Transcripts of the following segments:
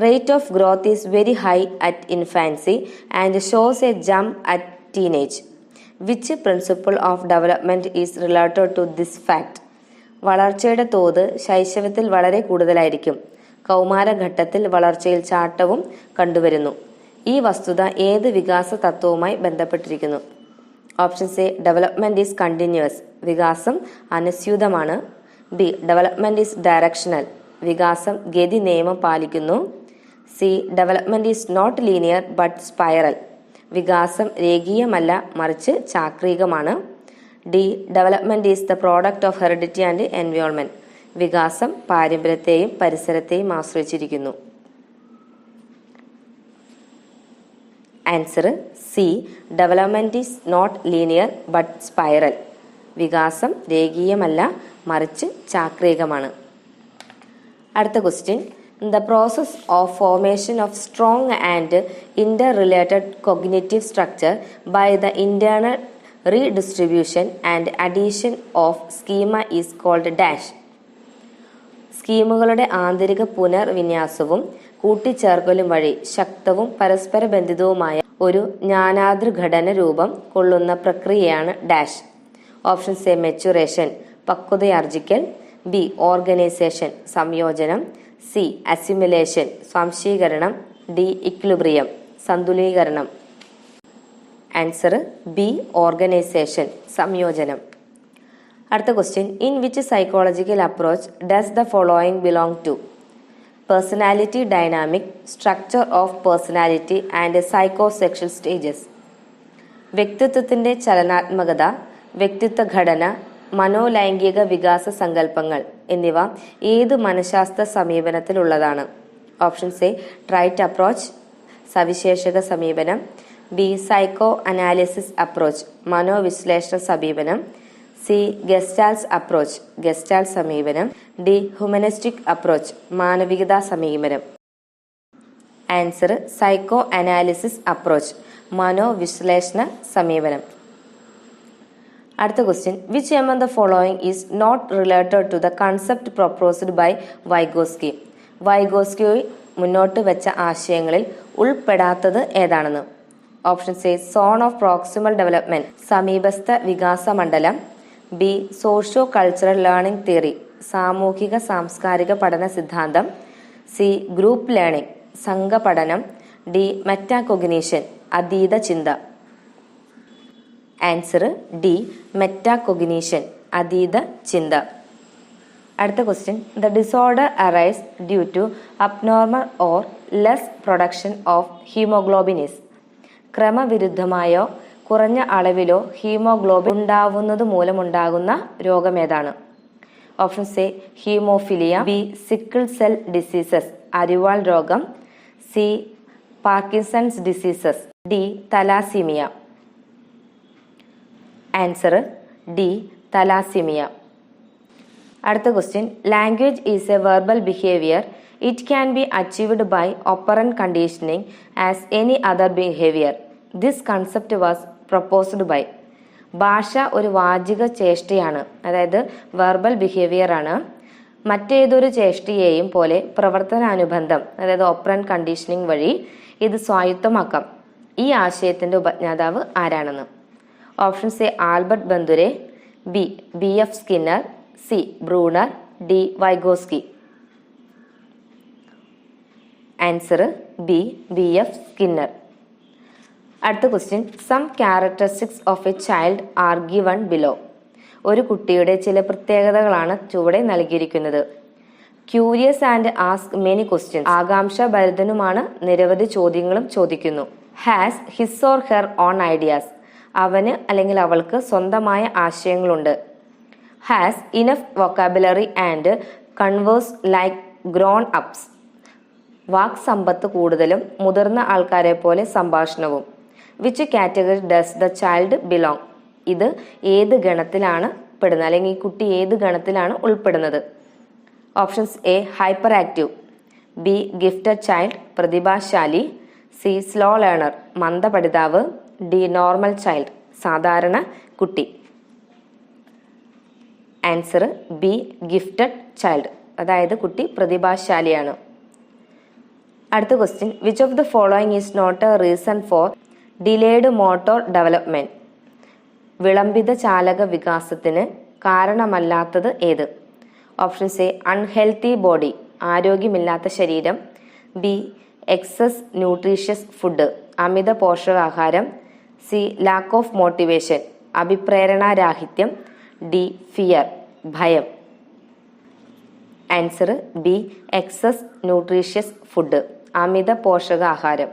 Rate of growth is very high at infancy and shows a jump at teenage. Which principle of development is related to this fact? വളർച്ചയുടെ തോത് ശൈശവത്തിൽ വളരെ കൂടുതലായിരിക്കും. കൗമാരഘട്ടത്തിൽ വളർച്ചയിൽ ചാട്ടവും കണ്ടുവരുന്നു. ഈ വസ്തുത ഏത് വികാസ തത്വവുമായി ബന്ധപ്പെട്ടിരിക്കുന്നു? Options A development is continuous, വികാസം അനുസ്യൂതമാണ്. ബി ഡെവലപ്മെന്റ് ഈസ് ഡയറക്ഷണൽ, വികാസം ഗതി നിയമം പാലിക്കുന്നു. C development is not linear but spiral, വികാസം രേഖീയമല്ല മറിച്ച് ചാക്രികമാണ്. D development is the product of heredity and environment, വികാസം പാരമ്പര്യത്തെയും പരിസരത്തെയും ആശ്രയിച്ചിരിക്കുന്നു. Answer C development is not linear but spiral, വികാസം രേഖീയമല്ല മറിച്ച് ചാക്രികമാണ്. അടുത്ത question, the process of formation of strong and interrelated cognitive structure by the internal redistribution and addition of schema is called dash. സ്കീമുകളുടെ ആന്തരിക പുനർവിന്യാസവും കൂട്ടിച്ചേർക്കലും വഴി ശക്തവും പരസ്പര ബന്ധിതവുമായ ഒരു ജ്ഞാനാതൃഘടന രൂപം കൊള്ളുന്ന പ്രക്രിയയാണ് ഡാഷ്. ഓപ്ഷൻസ് എ മെച്ചുറേഷൻ, പക്വതയാർജിക്കൽ. ബി ഓർഗനൈസേഷൻ, സംയോജനം. സി അസിമിലേഷൻ, സ്വാംശീകരണം. ഡി ഇക്വിലിബ്രിയം, സന്തുലീകരണം. ആൻസർ ബി ഓർഗനൈസേഷൻ, സംയോജനം. അടുത്ത question, in which psychological approach does the following belong to? Personality dynamic, structure of personality and psychosexual stages. വ്യക്തിത്വത്തിന്റെ ചലനാത്മകത, വ്യക്തിത്വ ഘടന, മനോലൈംഗിക വികാസ സങ്കല്പങ്ങൾ എന്നിവ ഏത് മനഃശാസ്ത്ര സമീപനത്തിലുള്ളതാണ്? ഓപ്ഷൻസ് എ ട്രൈറ്റ് അപ്രോച്ച്, സവിശേഷക സമീപനം. ബി സൈക്കോ അനാലിസിസ് അപ്രോച്ച്, മനോവിശ്ലേഷണ സമീപനം. സി ഗസ്റ്റാൾസ് അപ്രോച്ച്, ഗസ്റ്റാൾട്ട് സമീപനം. ഡി ഹ്യൂമനിസ്റ്റിക് അപ്രോച്ച്, മാനവികതാ സമീപനം. ആൻസർ സൈക്കോ അനാലിസിസ് അപ്രോച്ച്, മനോവിശ്ലേഷണ സമീപനം. അടുത്ത question, which among the following is not related to the concept proposed by Vygotsky? Vygotsky മുന്നോട്ട് വെച്ച ആശയങ്ങളിൽ ഉൾപ്പെടാത്തത് ഏതാണെന്ന്? Options A zone of proximal development, സമീപസ്ഥ വികാസ മണ്ഡലം. B socio cultural learning theory, സാമൂഹിക സാംസ്കാരിക പഠന സിദ്ധാന്തം. സി ഗ്രൂപ്പ് ലേണിംഗ്, സംഘപഠനം. ഡി മെറ്റാകോഗ്നിഷൻ, അതീത ചിന്ത. ആൻസർ ഡി മെറ്റാകോഗ്നിഷൻ, അതീത ചിന്ത. അടുത്ത question, the disorder arise due to abnormal or less production of haemoglobin is. ക്രമവിരുദ്ധമായോ കുറഞ്ഞ അളവിലോ ഹീമോഗ്ലോബിൻ ഉണ്ടാവുന്നത് മൂലമുണ്ടാകുന്ന രോഗമേതാണ്? Options A haemophilia. B sickle cell diseases, അരിവാൾ രോഗം. C Parkinson's diseases. D thalassaemia. Answer D thalassaemia. അടുത്ത question, language is a verbal behaviour. It can be achieved by operant conditioning as any other behaviour. This concept was proposed by. ഭാഷ ഒരു വാചിക ചേഷ്ടയാണ്, അതായത് verbal behaviour ആണ്. മറ്റേതൊരു ചേഷ്ടയെയും പോലെ പ്രവർത്തനാനുബന്ധം, അതായത് operant conditioning വഴി ഇത് സ്വായത്തമാക്കാം. ഈ ആശയത്തിന്റെ ഉപജ്ഞാതാവ് ആരാണെന്ന്? Options A Albert Bandura. B B F Skinner. C Bruner. D Vygotsky. Answer B B F Skinner. അടുത്ത question, some characteristics of a child are given below. ഒരു കുട്ടിയുടെ ചില പ്രത്യേകതകളാണ് ചുവടെ നൽകിയിരിക്കുന്നത്. Curious and ask many questions, ആകാംക്ഷാഭരിതനുമാണ്, നിരവധി ചോദ്യങ്ങളും ചോദിക്കുന്നു. Has his or her own ideas, അവന് അല്ലെങ്കിൽ അവൾക്ക് സ്വന്തമായ ആശയങ്ങളുണ്ട്. Has enough vocabulary and converse like grown ups, വാക് സമ്പത്ത് കൂടുതലും മുതിർന്ന ആൾക്കാരെ പോലെ സംഭാഷണവും. Which category does the child belong, ഇത് ഏത് ഗണത്തിലാണ് പെടുന്നത്, അല്ലെങ്കിൽ ഈ കുട്ടി ഏത് ഗണത്തിലാണ് ഉൾപ്പെടുന്നത്? Options A hyper active. B gifted child, പ്രതിഭാശാലി. സി സ്ലോ ലേണർ, മന്ദപഠിതാവ്. ഡി നോർമൽ ചൈൽഡ്, സാധാരണ കുട്ടി. ആൻസർ ബി ഗിഫ്റ്റഡ് ചൈൽഡ്, അതായത് കുട്ടി പ്രതിഭാശാലിയാണ്. അടുത്ത question, which of the following is not a reason for delayed motor development? വിളംബിത ചാലക വികാസത്തിന് കാരണമല്ലാത്തത് ഏത്? ഓപ്ഷൻസ് എ അൺഹെൽത്തി ബോഡി, ആരോഗ്യമില്ലാത്ത ശരീരം. ബി എക്സസ് ന്യൂട്രീഷ്യസ് ഫുഡ്, അമിത പോഷകാഹാരം. സി ലാക്ക് ഓഫ് മോട്ടിവേഷൻ, അഭിപ്രേരണാരാഹിത്യം. ഡി ഫിയർ, ഭയം. Answer B excess nutritious food, അമിത പോഷകാഹാരം.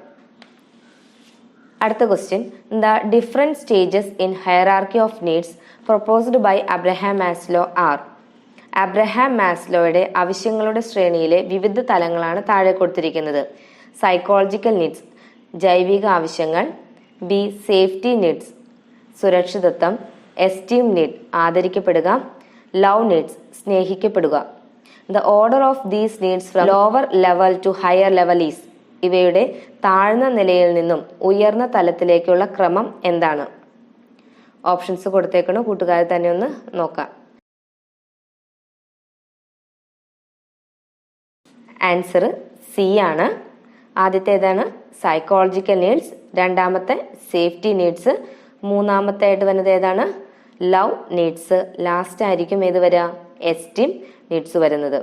അടുത്ത question, the different stages in hierarchy of needs proposed by Abraham Maslow are? Abraham മാസ്ലോയുടെ ആവശ്യങ്ങളുടെ ശ്രേണിയിലെ വിവിധ തലങ്ങളാണ് താഴെ കൊടുത്തിരിക്കുന്നത്. സൈക്കോളജിക്കൽ നീഡ്സ്, ജൈവിക ആവശ്യങ്ങൾ. ബി സേഫ്റ്റി നീഡ്സ്, സുരക്ഷിതത്വം. എസ്റ്റീം നീഡ്, ആദരിക്കപ്പെടുക. ലവ് നീഡ്സ്, സ്നേഹിക്കപ്പെടുക. The order of these needs from lower level to higher level is? ഇവയുടെ താഴ്ന്ന നിലയിൽ നിന്നും ഉയർന്ന തലത്തിലേക്കുള്ള ക്രമം എന്താണ്? ഓപ്ഷൻസ് കൊടുത്തേക്കണം, കൂട്ടുകാരെ തന്നെ ഒന്ന് നോക്കാം. ആൻസർ സി ആണ്. ആദ്യത്തേതാണ് സൈക്കോളജിക്കൽ നീഡ്സ്, രണ്ടാമത്തെ സേഫ്റ്റി നീഡ്സ്, മൂന്നാമത്തായിട്ട് വരുന്നത് ഏതാണ്? ലവ് നീഡ്സ്, ലാസ്റ്റ് ആയിരിക്കും ഏത് വരിക? എസ്റ്റീം നീഡ്സ് വരുന്നത്.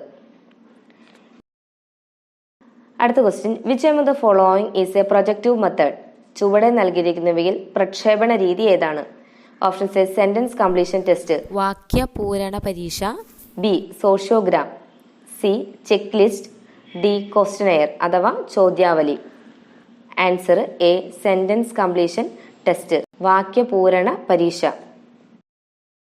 അടുത്ത question, which among the following is a projective method? ചുവടെ നൽകിയിരിക്കുന്നവയിൽ പ്രക്ഷേപണ രീതി ഏതാണ്? Options A sentence completion test, വാക്യ പൂരണ പരീക്ഷ. B sociogram. C check list. D questionnaire അഥവാ ചോദ്യാവലി. Answer A sentence completion test, വാക്യപൂരണ പരീക്ഷ.